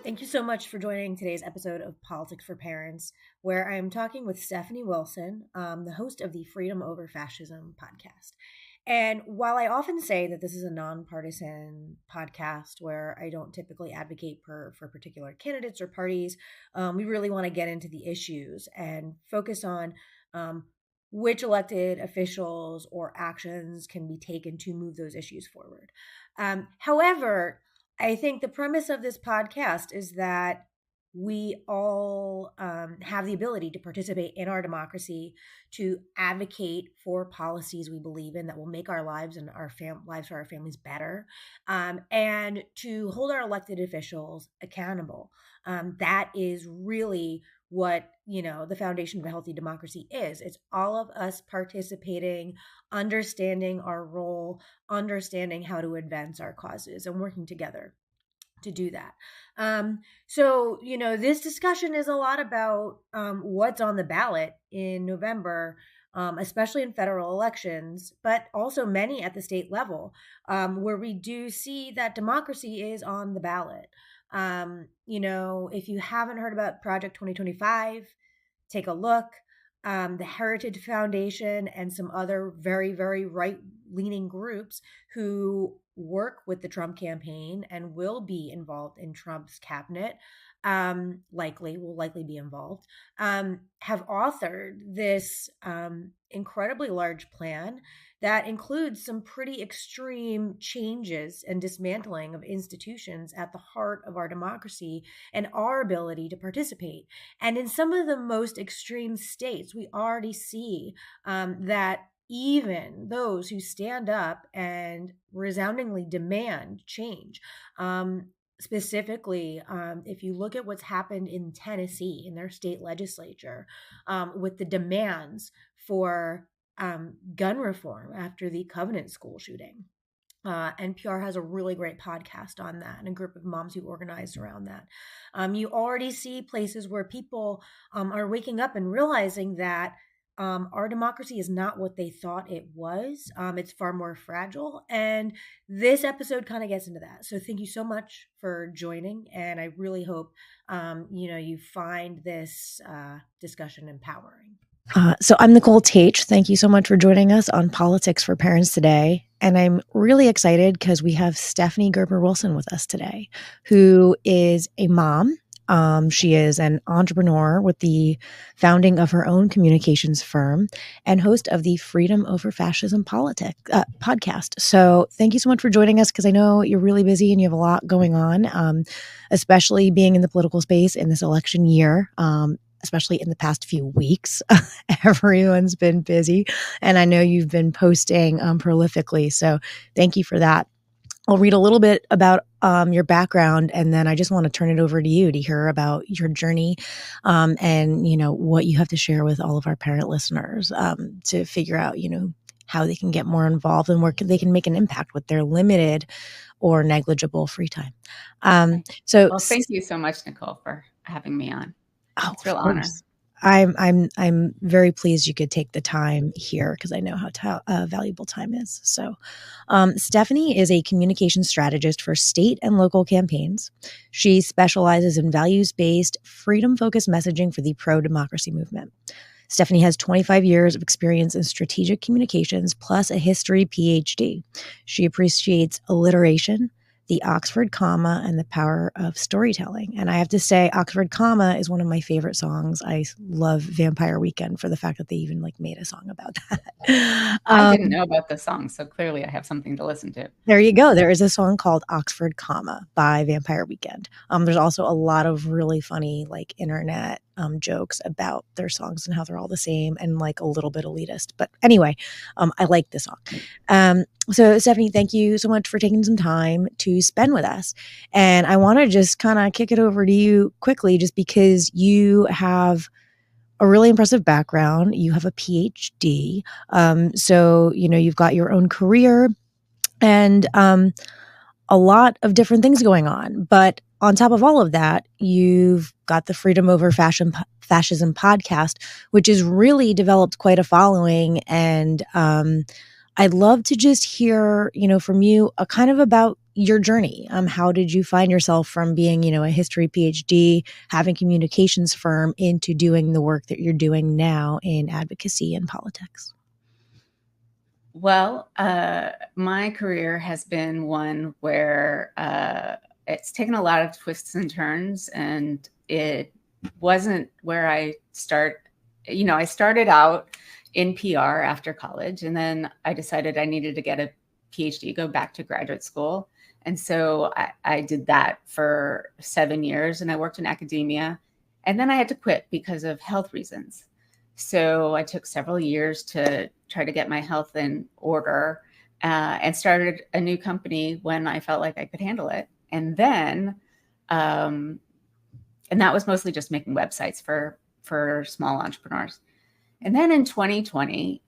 Thank you so much for joining today's episode of Politics for Parents, where I'm talking with Stephanie Wilson, the host of the Freedom Over Fascism podcast. And while I often say that this is a nonpartisan podcast where I don't typically advocate for particular candidates or parties, we really want to get into the issues and focus on which elected officials or actions can be taken to move those issues forward. However, I think the premise of this podcast is that we all have the ability to participate in our democracy, to advocate for policies we believe in that will make our lives and our lives for our families better, and to hold our elected officials accountable. That is really what the foundation of a healthy democracy is. It's all of us participating, understanding our role, understanding how to advance our causes, and working together to do that. So this discussion is a lot about what's on the ballot in November, especially in federal elections, but also many at the state level, where we do see that democracy is on the ballot. If you haven't heard about Project 2025, take a look. The Heritage Foundation and some other very, very right-leaning groups who work with the Trump campaign and will be involved in Trump's cabinet, will likely be involved, have authored this incredibly large plan that includes some pretty extreme changes and dismantling of institutions at the heart of our democracy and our ability to participate. And in some of the most extreme states, we already see that even those who stand up and resoundingly demand change, specifically, if you look at what's happened in Tennessee in their state legislature with the demands for gun reform after the Covenant school shooting. NPR has a really great podcast on that and a group of moms who organized around that. You already see places where people are waking up and realizing that our democracy is not what they thought it was. It's far more fragile. And this episode kind of gets into that. So thank you so much for joining. And I really hope, you find this discussion empowering. So I'm Nicole Tate. Thank you so much for joining us on Politics for Parents today. And I'm really excited because we have Stephanie Gerber Wilson with us today, who is a mom. She is an entrepreneur with the founding of her own communications firm and host of the Freedom Over Fascism podcast. So thank you so much for joining us because I know you're really busy and you have a lot going on, especially being in the political space in this election year. Especially in the past few weeks, everyone's been busy. And I know you've been posting prolifically. So thank you for that. I'll read a little bit about your background, and then I just want to turn it over to you to hear about your journey and, what you have to share with all of our parent listeners to figure out, how they can get more involved and where they can make an impact with their limited or negligible free time. Well, thank you so much, Nicole, for having me on. It's a real honor. I'm very pleased you could take the time here because I know how valuable time is. So, Stephanie is a communication strategist for state and local campaigns. She specializes in values-based, freedom-focused messaging for the pro-democracy movement. Stephanie has 25 years of experience in strategic communications plus a history PhD. She appreciates alliteration, the Oxford comma, and the power of storytelling. And I have to say, Oxford comma is one of my favorite songs. I love Vampire Weekend for the fact that they even made a song about that. I didn't know about the song, so clearly I have something to listen to. There you go. There is a song called Oxford comma by Vampire Weekend. There's also a lot of really funny internet jokes about their songs and how they're all the same and a little bit elitist. But anyway, I like this song. So Stephanie, thank you so much for taking some time to spend with us. And I want to just kind of kick it over to you quickly, just because you have a really impressive background. You have a PhD. So, you've got your own career and a lot of different things going on. But on top of all of that, you've got the Freedom Over Fascism podcast, which has really developed quite a following. And I'd love to just hear, from you kind of about, your journey. How did you find yourself from being, a history PhD, having communications firm, into doing the work that you're doing now in advocacy and politics? Well, my career has been one where it's taken a lot of twists and turns, and it wasn't where I started out in PR after college, and then I decided I needed to get a PhD, go back to graduate school. And so I did that for 7 years, and I worked in academia. And then I had to quit because of health reasons. So I took several years to try to get my health in order, and started a new company when I felt like I could handle it. And then, and that was mostly just making websites for small entrepreneurs. And then in 2020,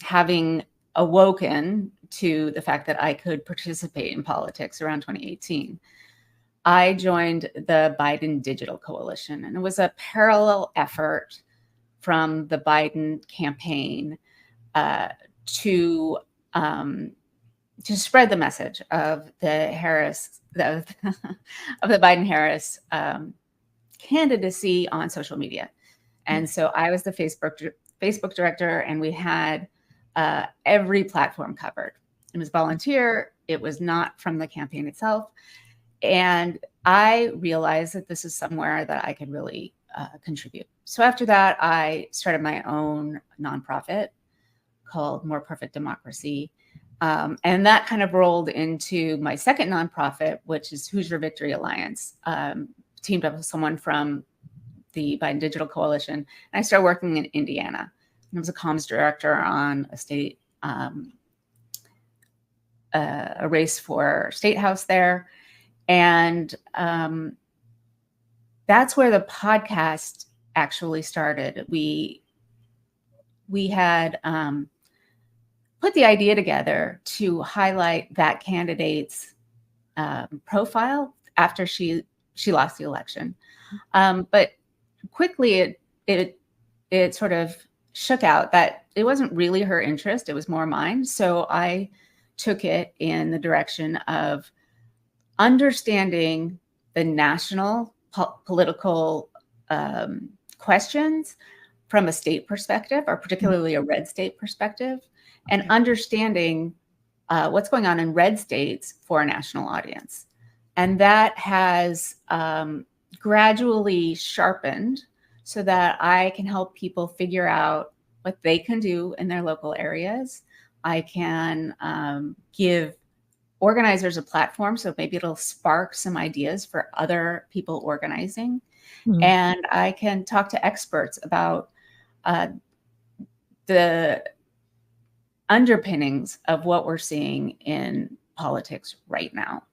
having awoken to the fact that I could participate in politics around 2018, I joined the Biden Digital Coalition, and it was a parallel effort from the Biden campaign to spread the message of the Biden-Harris candidacy on social media. And so I was the Facebook director, and we had every platform covered. It was volunteer. It was not from the campaign itself. And I realized that this is somewhere that I could really contribute. So after that, I started my own nonprofit called More Perfect Democracy. And that kind of rolled into my second nonprofit, which is Hoosier Victory Alliance, teamed up with someone from the Biden Digital Coalition. And I started working in Indiana. And I was a comms director on a state, a race for state house there. And that's where the podcast actually started. We had put the idea together to highlight that candidate's profile after she lost the election. But quickly it sort of shook out that it wasn't really her interest, it was more mine. So I took it in the direction of understanding the national political questions from a state perspective, or particularly a red state perspective, and understanding what's going on in red states for a national audience. And that has gradually sharpened so that I can help people figure out what they can do in their local areas. I can give organizers a platform, so maybe it'll spark some ideas for other people organizing. Mm-hmm. And I can talk to experts about the underpinnings of what we're seeing in politics right now.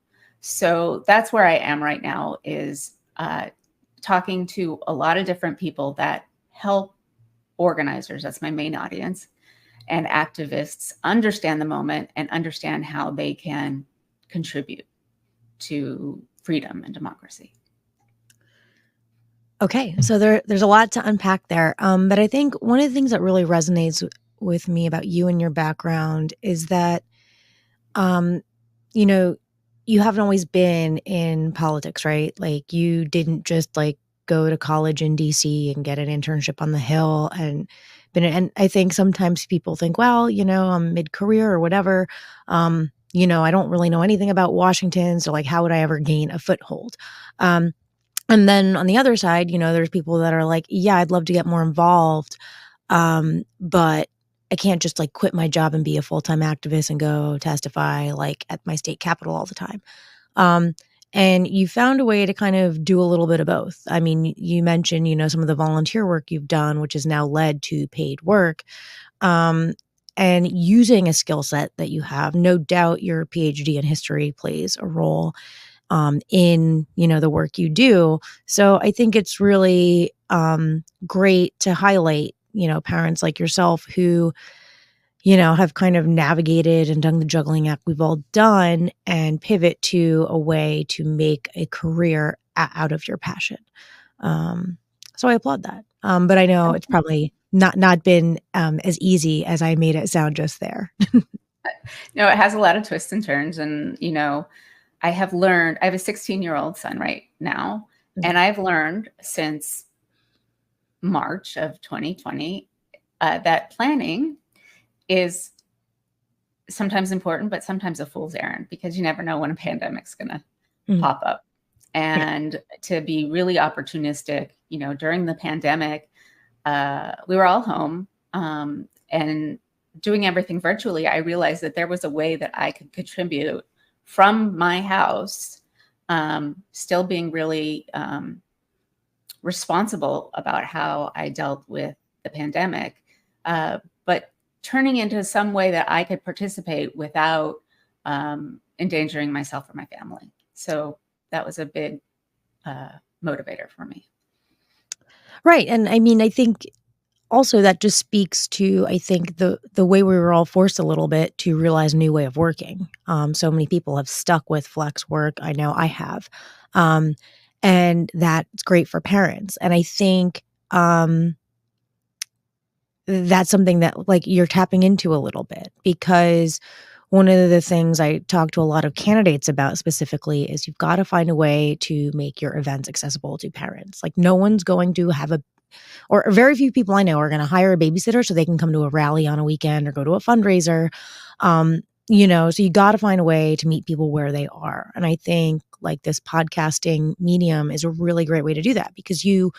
So that's where I am right now, is talking to a lot of different people that help organizers, that's my main audience, and activists understand the moment and understand how they can contribute to freedom and democracy. Okay, so there's a lot to unpack there. But I think one of the things that really resonates with me about you and your background is that, you haven't always been in politics, right? Like, you didn't just go to college in DC and get an internship on the Hill and I think sometimes people think, well, I'm mid-career or whatever. I don't really know anything about Washington. So how would I ever gain a foothold? And then on the other side, there's people that are like, yeah, I'd love to get more involved. But I can't just quit my job and be a full-time activist and go testify at my state capitol all the time. And you found a way to kind of do a little bit of both. I mean, you mentioned, some of the volunteer work you've done, which has now led to paid work, and using a skill set that you have. No doubt your PhD in history plays a role in, the work you do. So I think it's really great to highlight, parents like yourself who, have kind of navigated and done the juggling act we've all done and pivot to a way to make a career out of your passion. So I applaud that. But I know it's probably not been as easy as I made it sound just there. No, it has a lot of twists and turns. And, I have a 16-year-old son right now. And I've learned since March of 2020 that planning is sometimes important, but sometimes a fool's errand, because you never know when a pandemic's going to pop up. And to be really opportunistic, during the pandemic, we were all home and doing everything virtually. I realized that there was a way that I could contribute from my house, still being really responsible about how I dealt with the pandemic, but turning into some way that I could participate without endangering myself or my family. So that was a big motivator for me. Right. And I mean, I think also that just speaks to, I think, the way we were all forced a little bit to realize a new way of working. So many people have stuck with flex work. I know I have. And that's great for parents. And I think that's something that like you're tapping into a little bit, because one of the things I talk to a lot of candidates about specifically is you've got to find a way to make your events accessible to parents. Like no one's going to have or very few people I know are going to hire a babysitter so they can come to a rally on a weekend or go to a fundraiser. So you got to find a way to meet people where they are. And I think like this podcasting medium is a really great way to do that, because you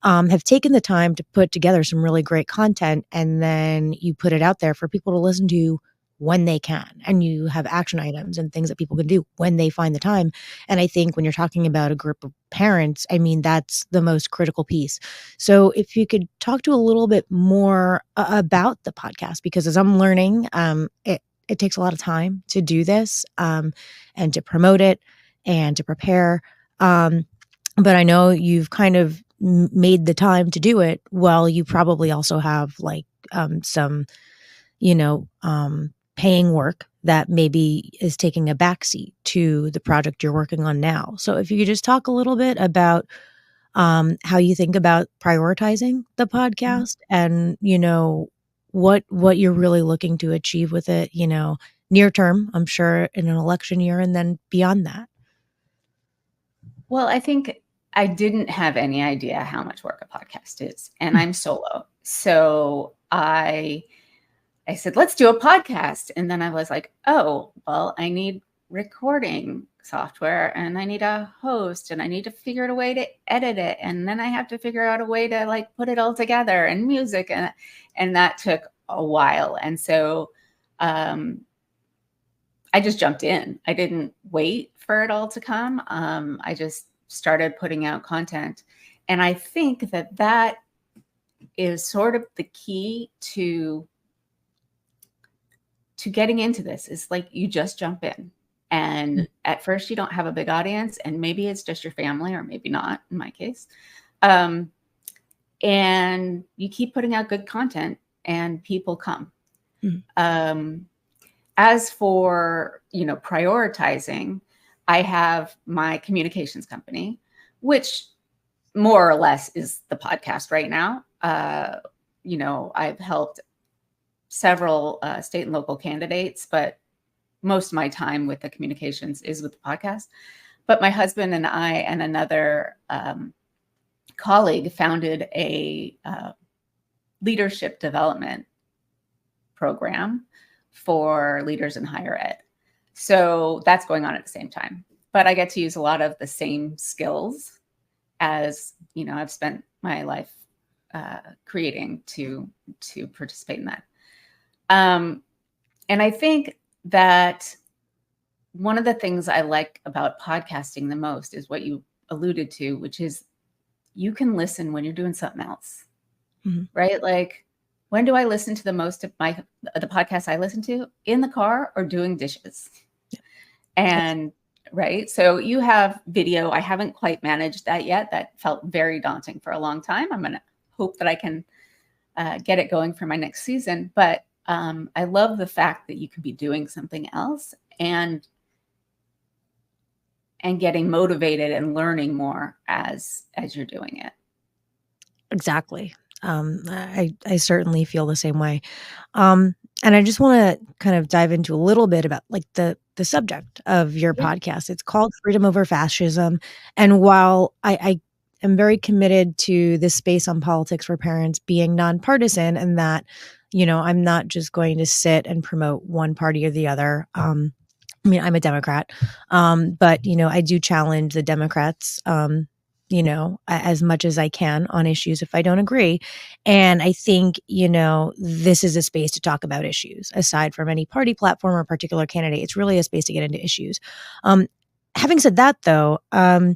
have taken the time to put together some really great content, and then you put it out there for people to listen to when they can. And you have action items and things that people can do when they find the time. And I think when you're talking about a group of parents, I mean, that's the most critical piece. So if you could talk to a little bit more about the podcast, because as I'm learning, it takes a lot of time to do this and to promote it and to prepare. But I know you've kind of made the time to do it. Well, you probably also have like some, paying work that maybe is taking a backseat to the project you're working on now. So if you could just talk a little bit about how you think about prioritizing the podcast and, what you're really looking to achieve with it, near term, I'm sure in an election year, and then beyond that. Well, I think I didn't have any idea how much work a podcast is, and I'm solo. So I said, let's do a podcast. And then I was like, oh, well, I need recording software and I need a host and I need to figure out a way to edit it. And then I have to figure out a way to like put it all together and music. And that took a while. And so I just jumped in. I didn't wait for it all to come. I just started putting out content. And I think that is sort of the key to getting into this, is like you just jump in. And at first you don't have a big audience, and maybe it's just your family, or maybe not in my case. And you keep putting out good content and people come. As for, prioritizing, I have my communications company, which more or less is the podcast right now. I've helped several state and local candidates, but most of my time with the communications is with the podcast. But my husband and I and another colleague founded a leadership development program for leaders in higher ed. So that's going on at the same time. But I get to use a lot of the same skills as, I've spent my life creating to participate in that. And I think that one of the things I like about podcasting the most is what you alluded to, which is you can listen when you're doing something else, right? Like, when do I listen to the most of the podcasts I listen to? In the car or doing dishes. And right. So you have video. I haven't quite managed that yet. That felt very daunting for a long time. I'm going to hope that I can get it going for my next season. But I love the fact that you could be doing something else and getting motivated and learning more as you're doing it. Exactly. I certainly feel the same way. And I just want to kind of dive into a little bit about like the subject of your Yeah. podcast. It's called Freedom Over Fascism. And while I am very committed to this space on politics for parents being nonpartisan, and that, I'm not just going to sit and promote one party or the other. I mean, I'm a Democrat, but I do challenge the Democrats, as much as I can on issues if I don't agree. And I think, this is a space to talk about issues aside from any party platform or particular candidate. It's really a space to get into issues. Having said that, though, I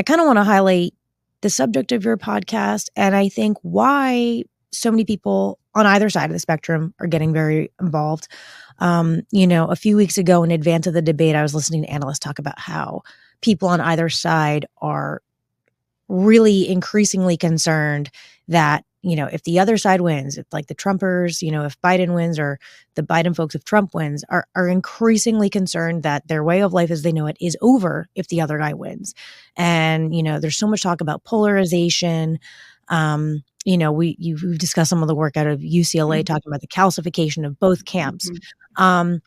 kind of want to highlight the subject of your podcast, and I think why so many people on either side of the spectrum are getting very involved. A few weeks ago in advance of the debate, I was listening to analysts talk about how people on either side are really increasingly concerned that, if the other side wins, if like the Trumpers, if Biden wins or the Biden folks, if Trump wins, are increasingly concerned that their way of life as they know it is over if the other guy wins. And, there's so much talk about polarization. We've discussed some of the work out of UCLA talking about the calcification of both camps. And,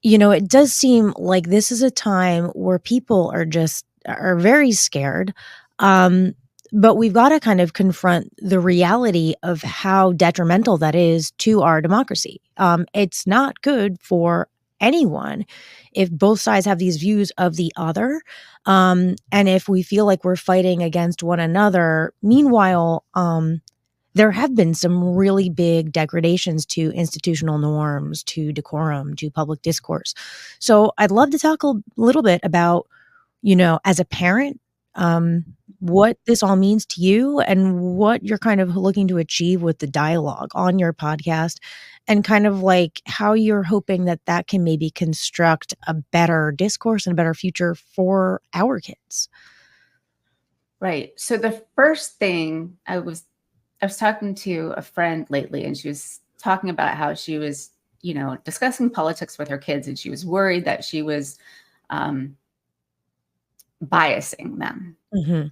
it does seem like this is a time where people are very scared. But we've got to kind of confront the reality of how detrimental that is to our democracy. It's not good for anyone if both sides have these views of the other. And if we feel like we're fighting against one another, meanwhile, there have been some really big degradations to institutional norms, to decorum, to public discourse. So I'd love to talk a little bit about, as a parent, what this all means to you and what you're kind of looking to achieve with the dialogue on your podcast, and kind of like how you're hoping that that can maybe construct a better discourse and a better future for our kids. Right. So the first thing I was talking to a friend lately, and she was talking about how she was, discussing politics with her kids, and she was worried that she was biasing them. Mm-hmm.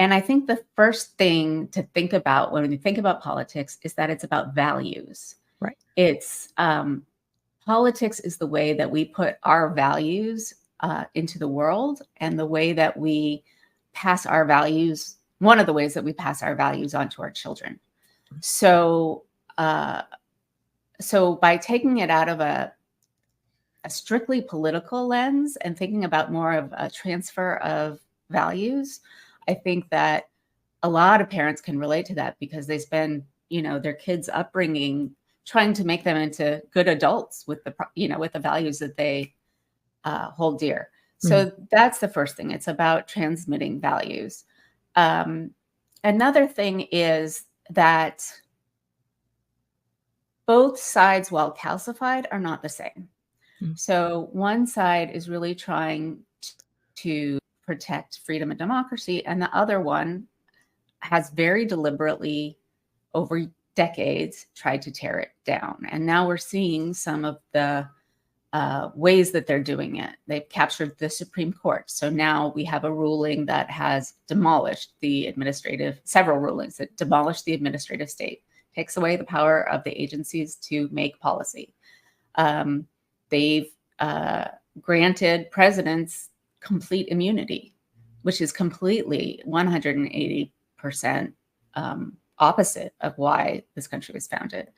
And I think the first thing to think about when you think about politics is that it's about values. Right. It's politics is the way that we put our values into the world, and the way that we pass our values. One of the ways that we pass our values on to our children. So, so by taking it out of a strictly political lens and thinking about more of a transfer of values, I think that a lot of parents can relate to that because they spend, their kids' upbringing trying to make them into good adults with the values that they hold dear. So that's the first thing. It's about transmitting values. Another thing is that both sides, while calcified, are not the same. So one side is really trying to protect freedom and democracy, and the other one has very deliberately, over decades, tried to tear it down. And now we're seeing some of the ways that they're doing it. They've captured the Supreme Court. So now we have a ruling that has demolished several rulings that demolish the administrative state, takes away the power of the agencies to make policy. They've granted presidents complete immunity, which is completely 180% opposite of why this country was founded.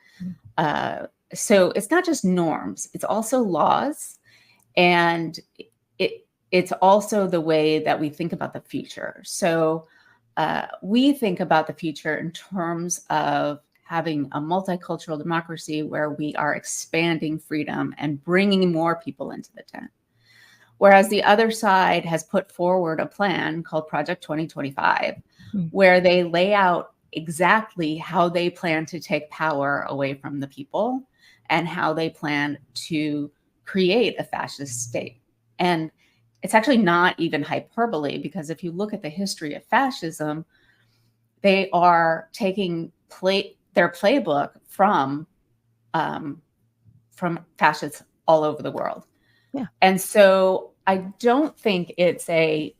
So it's not just norms, it's also laws. And it's also the way that we think about the future. So we think about the future in terms of having a multicultural democracy where we are expanding freedom and bringing more people into the tent. Whereas the other side has put forward a plan called Project 2025, where they lay out exactly how they plan to take power away from the people and how they plan to create a fascist state. And it's actually not even hyperbole, because if you look at the history of fascism, they are taking their playbook from fascists all over the world. Yeah. And so I don't think it's a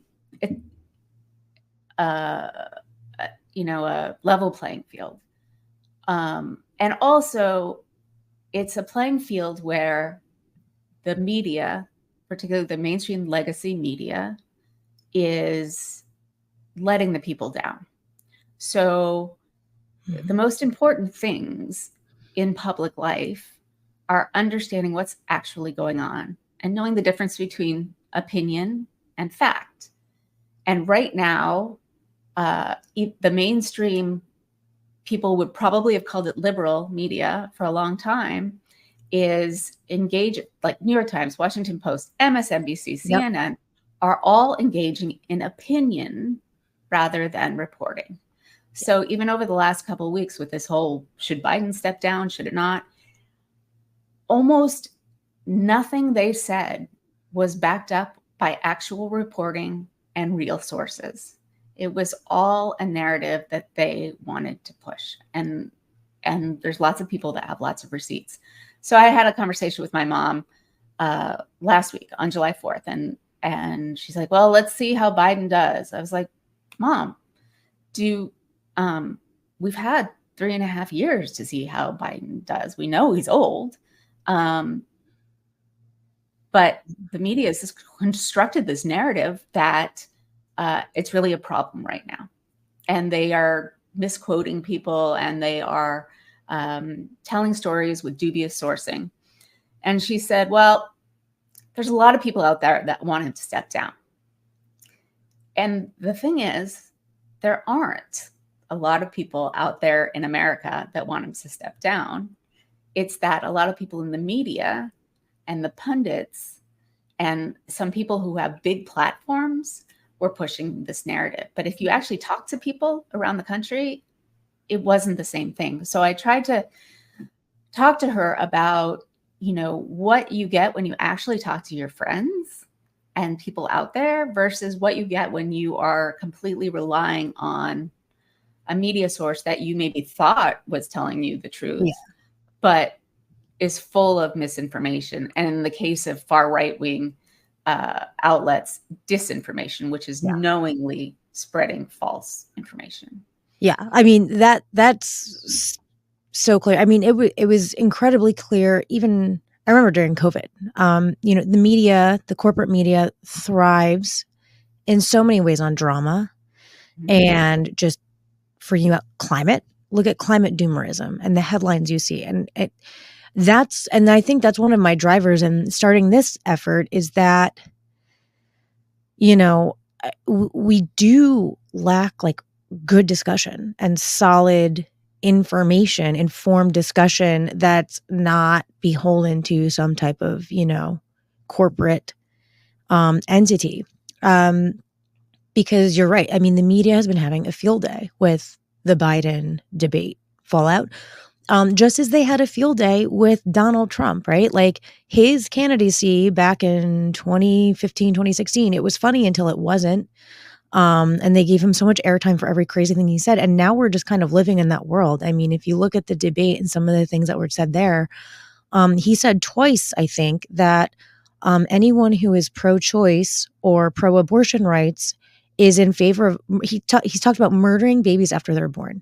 level playing field. And also, it's a playing field where the media, particularly the mainstream legacy media, is letting the people down. So the most important things in public life are understanding what's actually going on and knowing the difference between opinion and fact. And right now, the mainstream people would probably have called it liberal media for a long time, is engaged, like New York Times, Washington Post, MSNBC, CNN, are all engaging in opinion rather than reporting. So even over the last couple of weeks with this whole, should Biden step down, should it not? Almost nothing they said was backed up by actual reporting and real sources. It was all a narrative that they wanted to push. And there's lots of people that have lots of receipts. So I had a conversation with my mom last week on July 4th. And she's like, well, let's see how Biden does. I was like, Mom, we've had 3.5 years to see how Biden does. We know he's old. But the media has just constructed this narrative that it's really a problem right now. And they are misquoting people, and they are telling stories with dubious sourcing. And she said, well, there's a lot of people out there that want him to step down. And the thing is, there aren't a lot of people out there in America that want him to step down. It's that a lot of people in the media and the pundits and some people who have big platforms were pushing this narrative. But if you actually talk to people around the country, it wasn't the same thing. So I tried to talk to her about, what you get when you actually talk to your friends and people out there versus what you get when you are completely relying on a media source that you maybe thought was telling you the truth, but is full of misinformation. And in the case of far right-wing outlets, disinformation, which is knowingly spreading false information. Yeah. I mean, that's so clear. I mean, it was incredibly clear. Even I remember during COVID, the media, the corporate media thrives in so many ways on drama and just freaking out climate. Look at climate doomerism and the headlines you see. And I think that's one of my drivers in starting this effort is that, we do lack like good discussion and solid information, informed discussion that's not beholden to some type of, corporate entity. Because you're right. I mean, the media has been having a field day with the Biden debate fallout, just as they had a field day with Donald Trump, right? Like his candidacy back in 2015, 2016, it was funny until it wasn't. And they gave him so much airtime for every crazy thing he said. And now we're just kind of living in that world. I mean, if you look at the debate and some of the things that were said there, he said twice, I think, that anyone who is pro-choice or pro-abortion rights is in favor of, he's talked about murdering babies after they're born.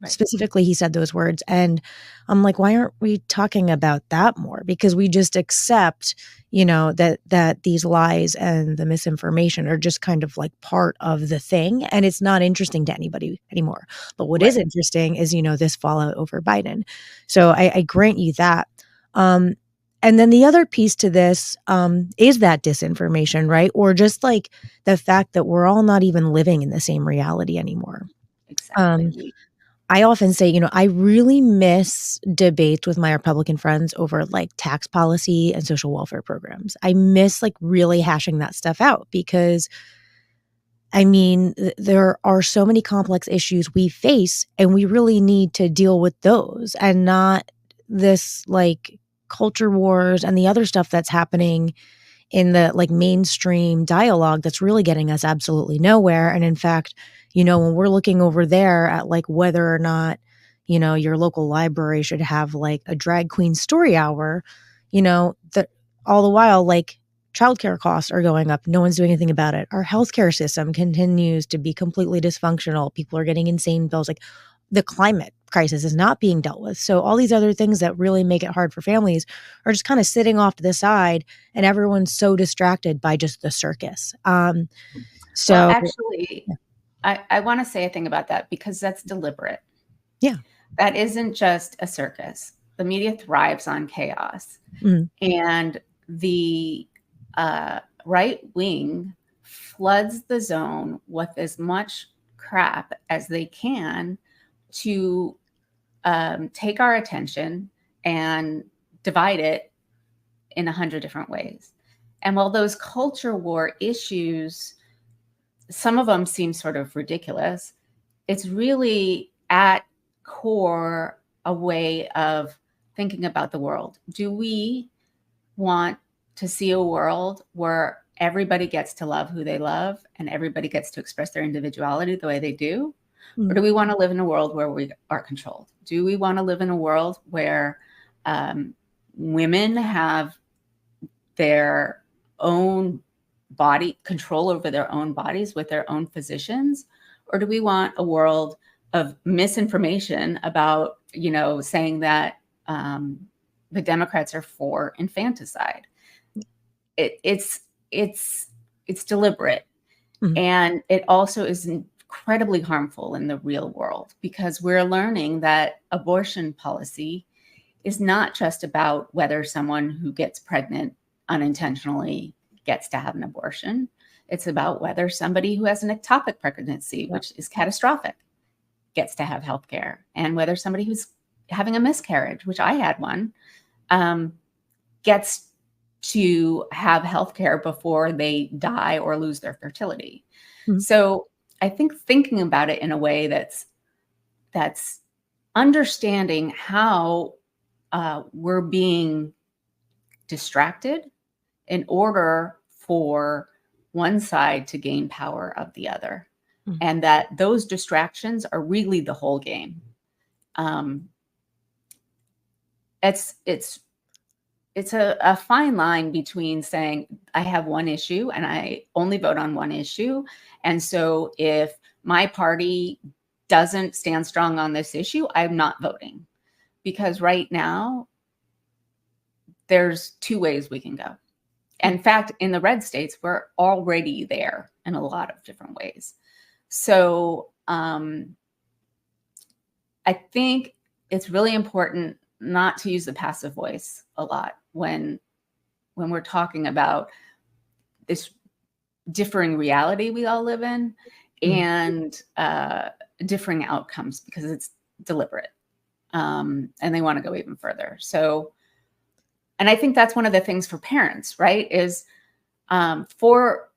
Right. Specifically, he said those words. And I'm like, why aren't we talking about that more? Because we just accept, that these lies and the misinformation are just kind of like part of the thing. And it's not interesting to anybody anymore. But what is interesting is, this fallout over Biden. So I grant you that. And then the other piece to this is that disinformation, right? Or just like the fact that we're all not even living in the same reality anymore. Exactly. I often say, I really miss debates with my Republican friends over like tax policy and social welfare programs. I miss like really hashing that stuff out because, I mean, there are so many complex issues we face and we really need to deal with those and not this like culture wars and the other stuff that's happening in the like mainstream dialogue that's really getting us absolutely nowhere. And in fact, when we're looking over there at like whether or not, your local library should have like a drag queen story hour, that all the while like childcare costs are going up. No one's doing anything about it. Our healthcare system continues to be completely dysfunctional. People are getting insane bills. Like the climate crisis is not being dealt with. So all these other things that really make it hard for families are just kind of sitting off to the side, and everyone's so distracted by just the circus. Well, So actually, I want to say a thing about that because that's deliberate. yeah. That isn't just a circus. The media thrives on chaos. Mhm. And the right wing floods the zone with as much crap as they can to take our attention and divide it in 100 different ways. And while those culture war issues, some of them seem sort of ridiculous, it's really at core a way of thinking about the world. Do we want to see a world where everybody gets to love who they love and everybody gets to express their individuality the way they do? Mm. Or do we want to live in a world where we are controlled? Do we want to live in a world where women have their own body control over their own bodies with their own physicians? Or do we want a world of misinformation about, saying that the Democrats are for infanticide? It's deliberate. Mhm. And it also is incredibly harmful in the real world because we're learning that abortion policy is not just about whether someone who gets pregnant unintentionally gets to have an abortion. It's about whether somebody who has an ectopic pregnancy, which is catastrophic, gets to have health care, and whether somebody who's having a miscarriage, which I had one, gets to have health care before they die or lose their fertility. Mhm. So I think thinking about it in a way that's understanding how we're being distracted in order for one side to gain power of the other, Mhm. and that those distractions are really the whole game. It's a fine line between saying I have one issue and I only vote on one issue. And so if my party doesn't stand strong on this issue, I'm not voting. Because right now, there's two ways we can go. In fact, in the red states, we're already there in a lot of different ways. So I think it's really important not to use the passive voice a lot when we're talking about this differing reality we all live in and differing outcomes, because it's deliberate and they want to go even further. So, and I think that's one of the things for parents, right, is for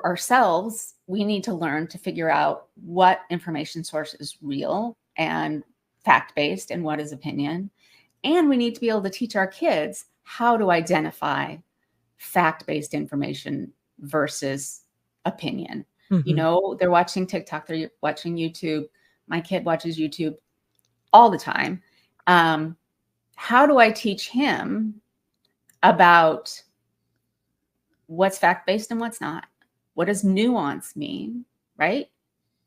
ourselves, we need to learn to figure out what information source is real and fact-based and what is opinion. And we need to be able to teach our kids how to identify fact-based information versus opinion. Mhm. They're watching TikTok, they're watching YouTube. My kid watches YouTube all the time. How do I teach him about what's fact-based and what's not? What does nuance mean, right?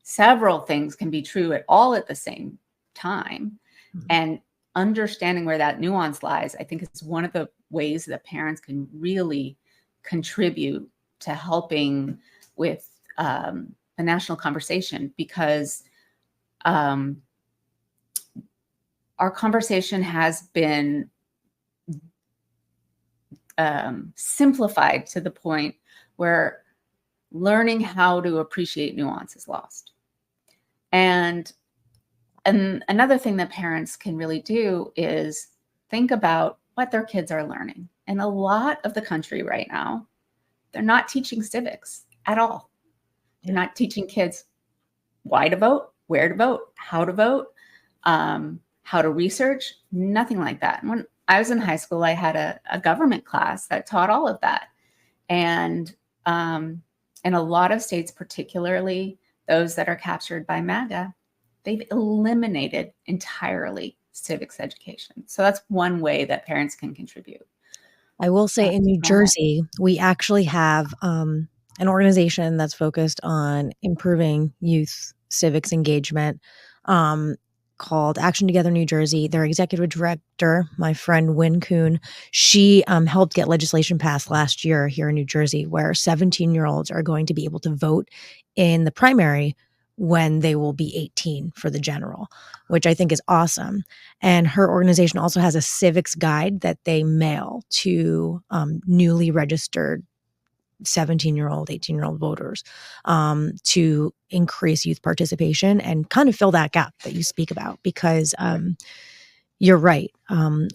Several things can be true at the same time. Mhm. And understanding where that nuance lies, I think, is one of the ways that parents can really contribute to helping with the national conversation, because our conversation has been simplified to the point where learning how to appreciate nuance is lost. And another thing that parents can really do is think about what their kids are learning. And a lot of the country right now, they're not teaching civics at all. They're not teaching kids why to vote, where to vote, how to research, nothing like that. When I was in high school, I had a government class that taught all of that. And in a lot of states, particularly those that are captured by MAGA, they've eliminated entirely civics education. So that's one way that parents can contribute. I will say in New Jersey, we actually have an organization that's focused on improving youth civics engagement. called Action Together New Jersey. Their executive director, my friend Wynn Kuhn, she helped get legislation passed last year here in New Jersey where 17-year-olds are going to be able to vote in the primary when they will be 18 for the general, which I think is awesome. And her organization also has a civics guide that they mail to newly registered 17-year-old, 18-year-old voters to increase youth participation and kind of fill that gap that you speak about. Because you're right,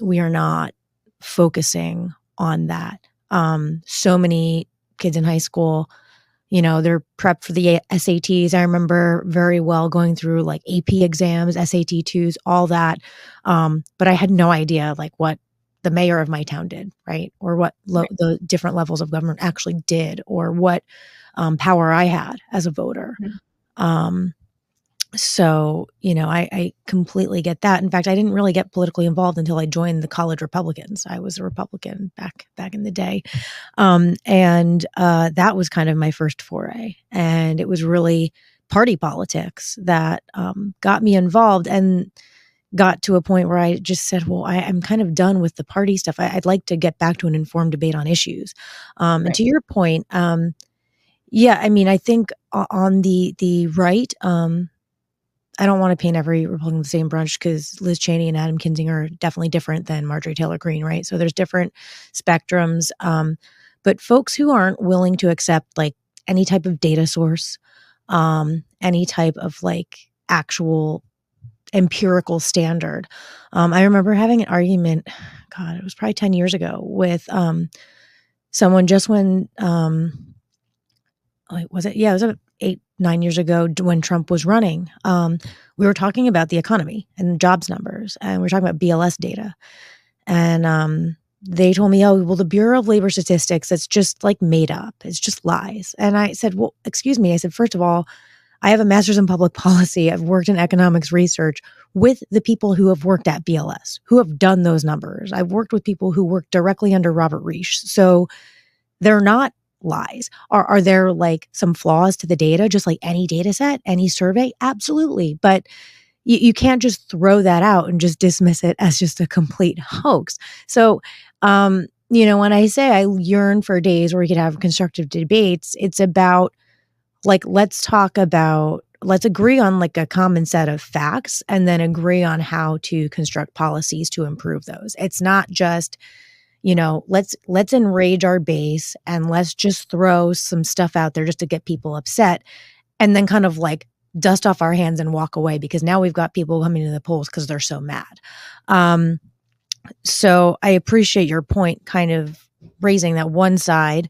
we are not focusing on that. So many kids in high school, they're prepped for the SATs. I remember very well going through like AP exams, SAT 2s, all that. But I had no idea like what the mayor of my town did, right? Or what the different levels of government actually did, or what power I had as a voter. So, I completely get that. In fact, I didn't really get politically involved until I joined the college Republicans. I was a Republican back in the day. And that was kind of my first foray. And it was really party politics that got me involved and got to a point where I just said, well, I'm kind of done with the party stuff. I'd like to get back to an informed debate on issues. And to your point, yeah, I mean, I think on the right, I don't want to paint every Republican with the same brush because Liz Cheney and Adam Kinzinger are definitely different than Marjorie Taylor Greene, right? So there's different spectrums. But folks who aren't willing to accept like any type of data source, any type of like actual empirical standard. I remember having an argument, God, it was probably 10 years ago with someone just when, was it? Yeah, it was 8-9 years ago when Trump was running. We were talking about the economy and jobs numbers, and we were talking about BLS data. And they told me, oh, well, the Bureau of Labor Statistics, it's just like made up. It's just lies. And I said, well, excuse me. I said, first of all, I have a master's in public policy. I've worked in economics research with the people who have worked at BLS, who have done those numbers. I've worked with people who worked directly under Robert Reich. So they're not lies. Are there like some flaws to the data, just like any data set, any survey? Absolutely. But you can't just throw that out and just dismiss it as just a complete hoax. So, when I say I yearn for days where we could have constructive debates, it's about like, let's agree on like a common set of facts and then agree on how to construct policies to improve those. It's not just, let's enrage our base and let's just throw some stuff out there just to get people upset and then kind of like dust off our hands and walk away because now we've got people coming to the polls because they're so mad. So I appreciate your point, kind of raising that one side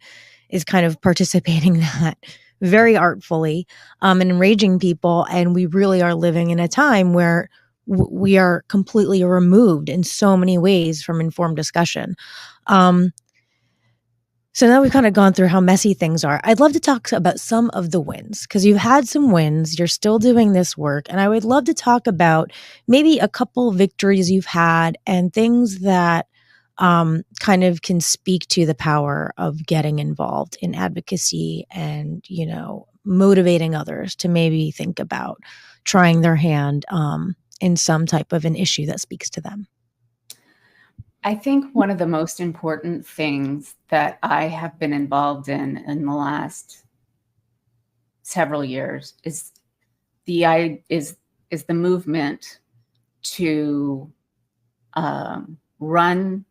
is kind of participating that very artfully and enraging people. And we really are living in a time where we are completely removed in so many ways from informed discussion. So now we've kind of gone through how messy things are. I'd love to talk about some of the wins because you've had some wins. You're still doing this work. And I would love to talk about maybe a couple victories you've had and things that kind of can speak to the power of getting involved in advocacy and, motivating others to maybe think about trying their hand in some type of an issue that speaks to them. I think one of the most important things that I have been involved in the last several years is the movement to run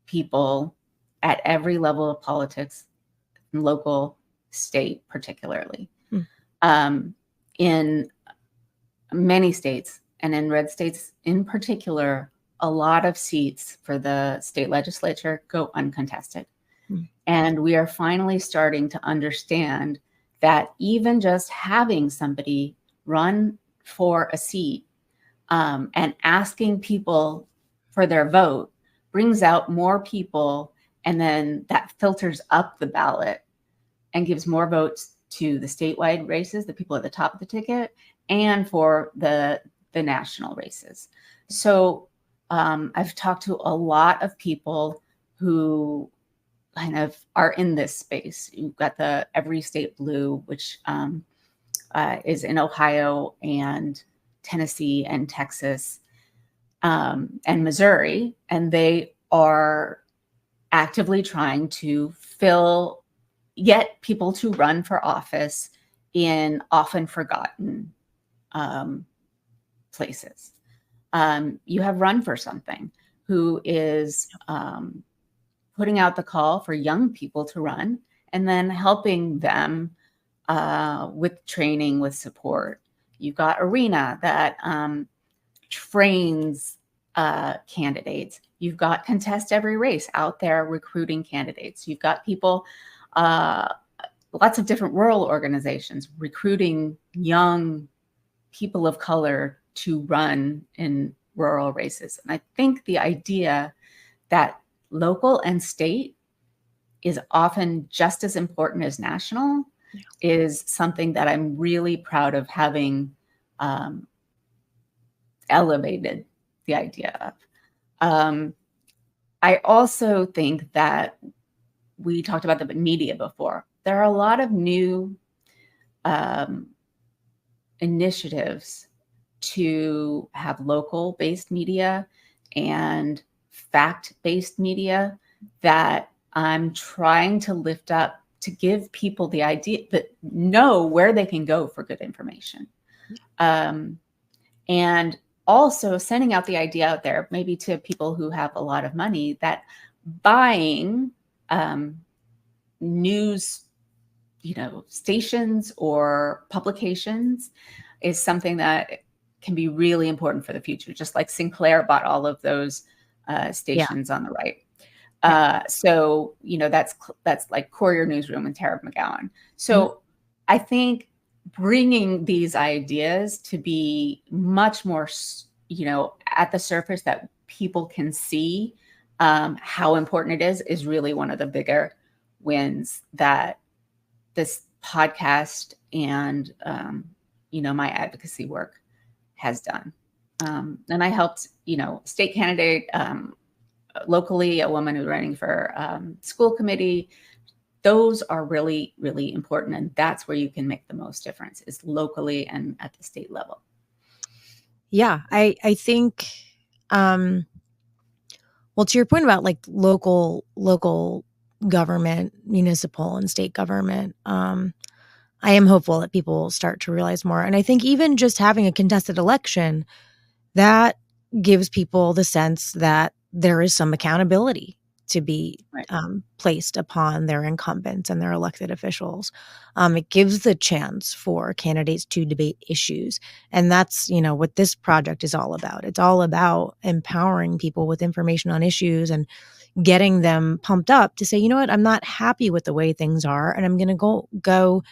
people at every level of politics, local, state, particularly. In many states and in red states in particular, a lot of seats for the state legislature go uncontested. And we are finally starting to understand that even just having somebody run for a seat and asking people for their vote brings out more people, and then that filters up the ballot and gives more votes to the statewide races, the people at the top of the ticket, and for the national races. So I've talked to a lot of people who kind of are in this space. You've got the Every State Blue, which is in Ohio and Tennessee and Texas. and Missouri, and they are actively trying to get people to run for office in often forgotten places. You have Run for Something, who is putting out the call for young people to run and then helping them with training, with support. You've got Arena that trains candidates. You've got Contest Every Race out there recruiting candidates. You've got people, lots of different rural organizations recruiting young people of color to run in rural races. And I think the idea that local and state is often just as important as national is something that I'm really proud of having elevated the idea of. I also think that we talked about the media before. There are a lot of new initiatives to have local-based media and fact-based media that I'm trying to lift up to give people the idea that know where they can go for good information. And also sending out the idea out there, maybe to people who have a lot of money, that buying news, stations or publications is something that can be really important for the future. Just like Sinclair bought all of those stations on the right. So, that's like Courier Newsroom and Tara McGowan. So I think bringing these ideas to be much more, at the surface that people can see how important it is really one of the bigger wins that this podcast and, my advocacy work has done. And I helped, state candidate locally, a woman who's running for school committee. Those are really, really important. And that's where you can make the most difference, is locally and at the state level. Yeah, I think, well, to your point about like local government, municipal and state government, I am hopeful that people start to realize more. And I think even just having a contested election, that gives people the sense that there is some accountability to be placed upon their incumbents and their elected officials. It gives the chance for candidates to debate issues. And that's, what this project is all about. It's all about empowering people with information on issues and getting them pumped up to say, you know what, I'm not happy with the way things are, and I'm going to go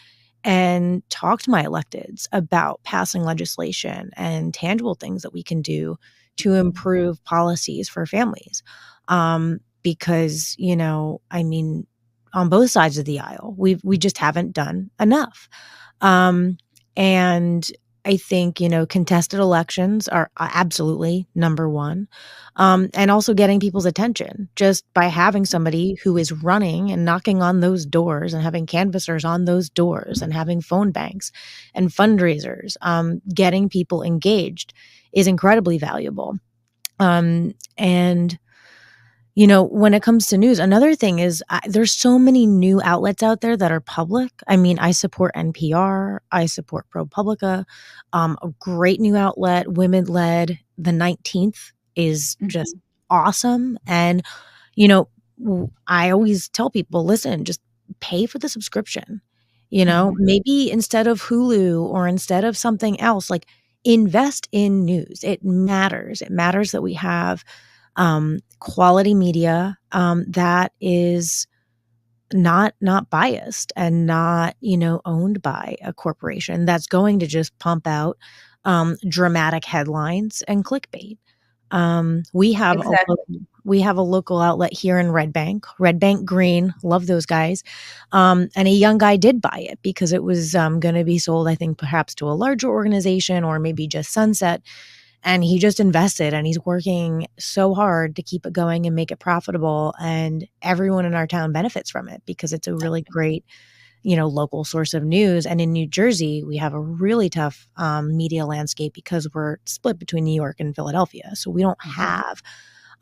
and talk to my electeds about passing legislation and tangible things that we can do to improve policies for families. Because, on both sides of the aisle, we just haven't done enough. And I think, contested elections are absolutely number one. And also getting people's attention just by having somebody who is running and knocking on those doors and having canvassers on those doors and having phone banks and fundraisers, getting people engaged is incredibly valuable. And when it comes to news, another thing is there's so many new outlets out there that are public. I mean, I support NPR. I support ProPublica, a great new outlet, women-led. The 19th is just awesome. And, I always tell people, listen, just pay for the subscription. Maybe instead of Hulu or instead of something else, like invest in news. It matters. It matters that we have quality media that is not biased and not owned by a corporation that's going to just pump out dramatic headlines and clickbait. We have a local outlet here in Red Bank Green, love those guys, and a young guy did buy it because it was going to be sold, I think, perhaps to a larger organization or maybe just sunset. And he just invested, and he's working so hard to keep it going and make it profitable. And everyone in our town benefits from it because it's a really great local source of news. And in New Jersey, we have a really tough media landscape because we're split between New York and Philadelphia. So we don't have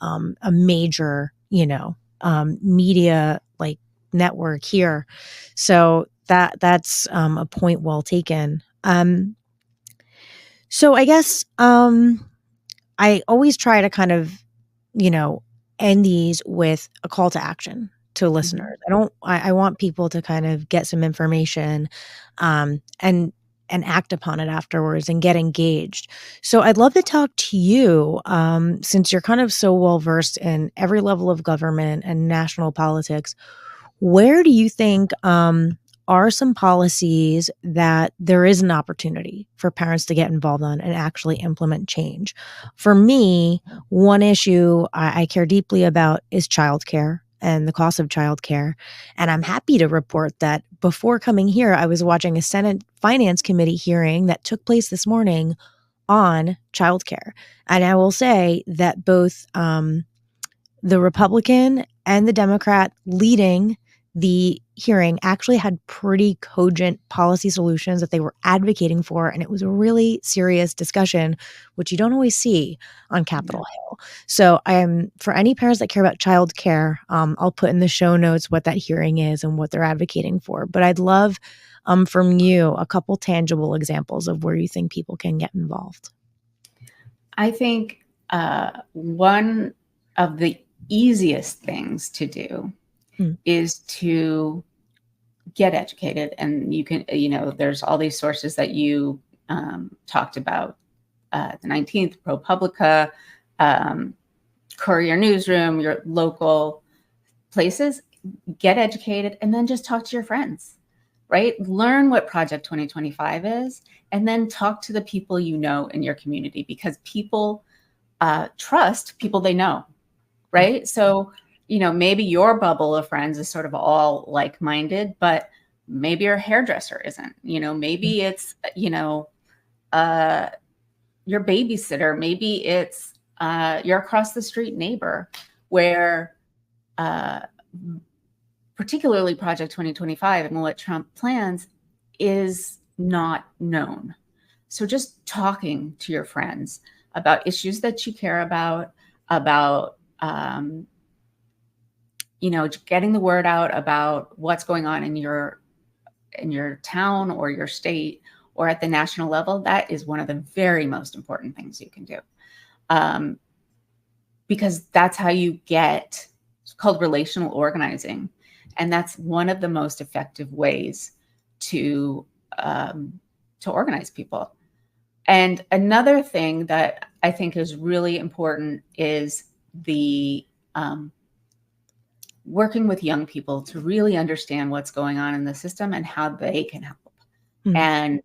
a major, media like network here. So that's a point well taken. So I guess I always try to kind of, end these with a call to action to listeners. I want people to kind of get some information and act upon it afterwards and get engaged. So I'd love to talk to you, since you're kind of so well versed in every level of government and national politics. Where do you think are some policies that there is an opportunity for parents to get involved on and actually implement change? For me, one issue I care deeply about is childcare and the cost of childcare. And I'm happy to report that before coming here, I was watching a Senate Finance Committee hearing that took place this morning on childcare. And I will say that both the Republican and the Democrat leading the hearing actually had pretty cogent policy solutions that they were advocating for. And it was a really serious discussion, which you don't always see on Capitol Hill. So for any parents that care about childcare, I'll put in the show notes what that hearing is and what they're advocating for. But I'd love from you a couple tangible examples of where you think people can get involved. I think one of the easiest things to do is to get educated. And you can, there's all these sources that you talked about, the 19th, ProPublica, Courier Newsroom, your local places. Get educated and then just talk to your friends, right? Learn what Project 2025 is, and then talk to the people you know in your community, because people trust people they know, right? So, maybe your bubble of friends is sort of all like-minded, but maybe your hairdresser isn't, maybe it's, your babysitter, maybe it's your across the street neighbor, where particularly Project 2025 and what Trump plans is not known. So just talking to your friends about issues that you care about getting the word out about what's going on in your town or your state or at the national level, that is one of the very most important things you can do. Because that's how you get, it's called relational organizing. And that's one of the most effective ways to organize people. And another thing that I think is really important is the working with young people to really understand what's going on in the system and how they can help. And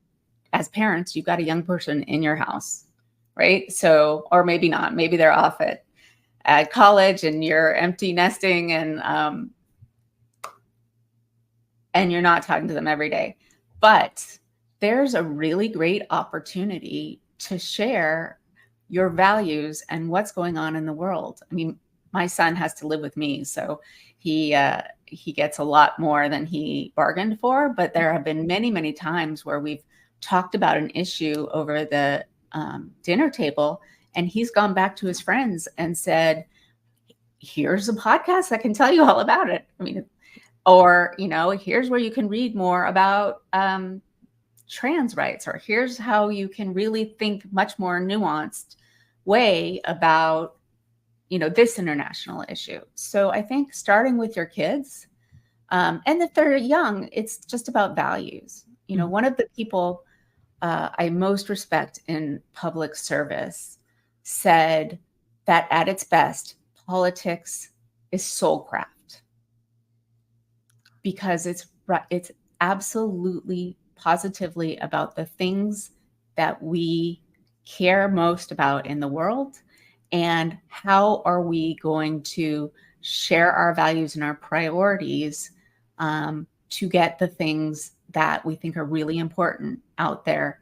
as parents, you've got a young person in your house, right? So, or maybe not, maybe they're off at college and you're empty nesting and you're not talking to them every day. But there's a really great opportunity to share your values and what's going on in the world. I mean, my son has to live with me, so he gets a lot more than he bargained for. But there have been many, many times where we've talked about an issue over the dinner table, and he's gone back to his friends and said, here's a podcast that can tell you all about it. I mean, or, here's where you can read more about trans rights, or here's how you can really think much more nuanced way about, this international issue. So I think starting with your kids, and if they're young, it's just about values. One of the people I most respect in public service said that at its best, politics is soulcraft, because it's absolutely positively about the things that we care most about in the world, and how are we going to share our values and our priorities to get the things that we think are really important out there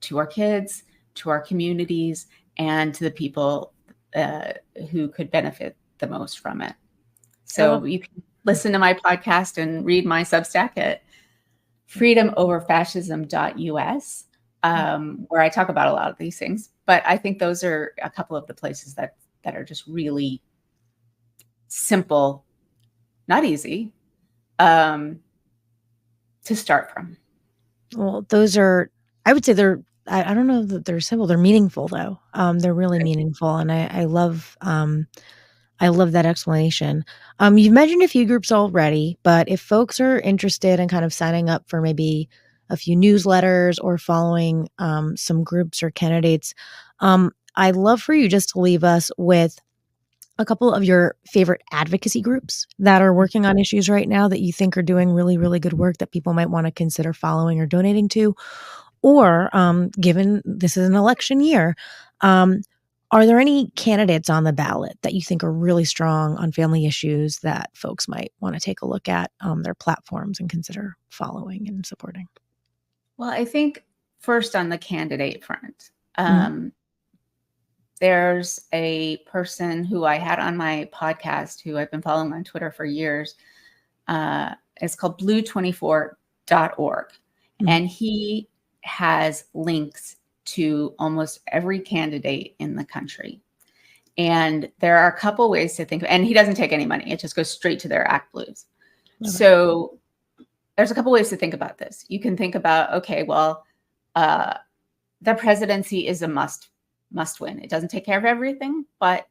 to our kids, to our communities, and to the people who could benefit the most from it. So listen to my podcast and read my Substack at freedomoverfascism.us, where I talk about a lot of these things. But I think those are a couple of the places that are just really simple, not easy, to start from. Well, those are, I would say I don't know that they're simple. They're meaningful though. They're really meaningful. And I love that explanation. You've mentioned a few groups already, but if folks are interested in kind of signing up for maybe a few newsletters or following some groups or candidates, I'd love for you just to leave us with a couple of your favorite advocacy groups that are working on issues right now that you think are doing really, really good work that people might want to consider following or donating to. Or given this is an election year, are there any candidates on the ballot that you think are really strong on family issues that folks might want to take a look at their platforms and consider following and supporting? Well, I think first on the candidate front, there's a person who I had on my podcast who I've been following on Twitter for years. It's called blue24.org. And he has links to almost every candidate in the country. And there are a couple ways to think, and he doesn't take any money. It just goes straight to their Act Blues. So there's a couple ways to think about this. You can think about, okay, well, the presidency is a must win. It doesn't take care of everything, but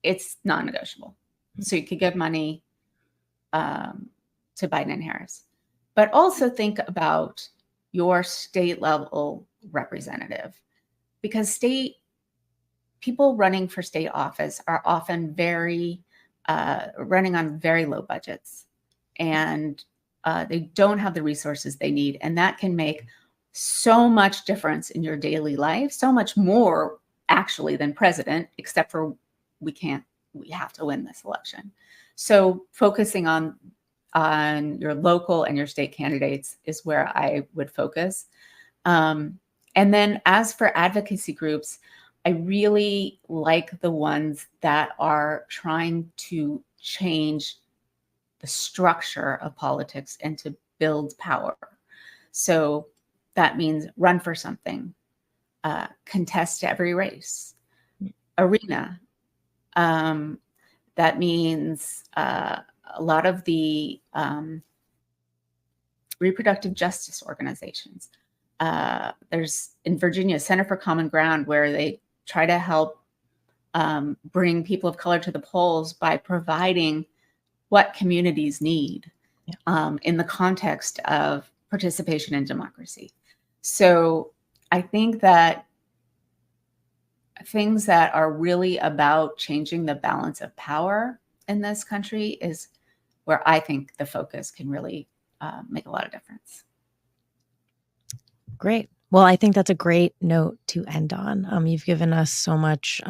it's non-negotiable. So you could give money to Biden and Harris, but also think about your state level representative, because people running for state office are often running on very low budgets, and they don't have the resources they need. And that can make so much difference in your daily life, so much more actually than president, except for we have to win this election. So focusing on your local and your state candidates is where I would focus. And then as for advocacy groups, I really like the ones that are trying to change the structure of politics and to build power. So that means run for something, contest every race, arena. That means a lot of the reproductive justice organizations. There's in Virginia, Center for Common Ground, where they try to help bring people of color to the polls by providing what communities need in the context of participation in democracy. So I think that things that are really about changing the balance of power in this country is where I think the focus can really make a lot of difference. Great. Well, I think that's a great note to end on. You've given us so much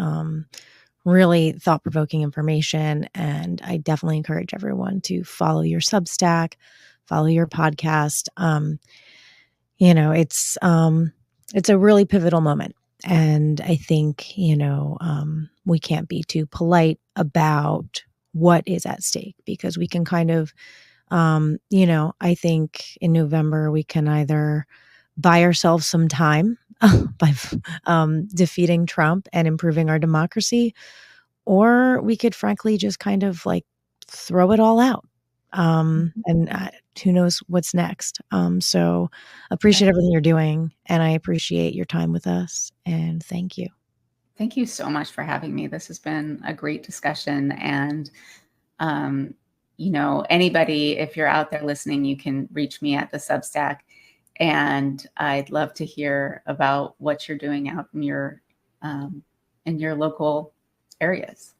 really thought-provoking information, and I definitely encourage everyone to follow your Substack, follow your podcast. It's a really pivotal moment. And I think, we can't be too polite about what is at stake, because we can kind of, I think in November we can either buy ourselves some time by defeating Trump and improving our democracy, or we could frankly just kind of like throw it all out. And who knows what's next. So appreciate everything you're doing, and I appreciate your time with us, and thank you. Thank you so much for having me. This has been a great discussion. And, anybody, if you're out there listening, you can reach me at the Substack, and I'd love to hear about what you're doing out in your local areas.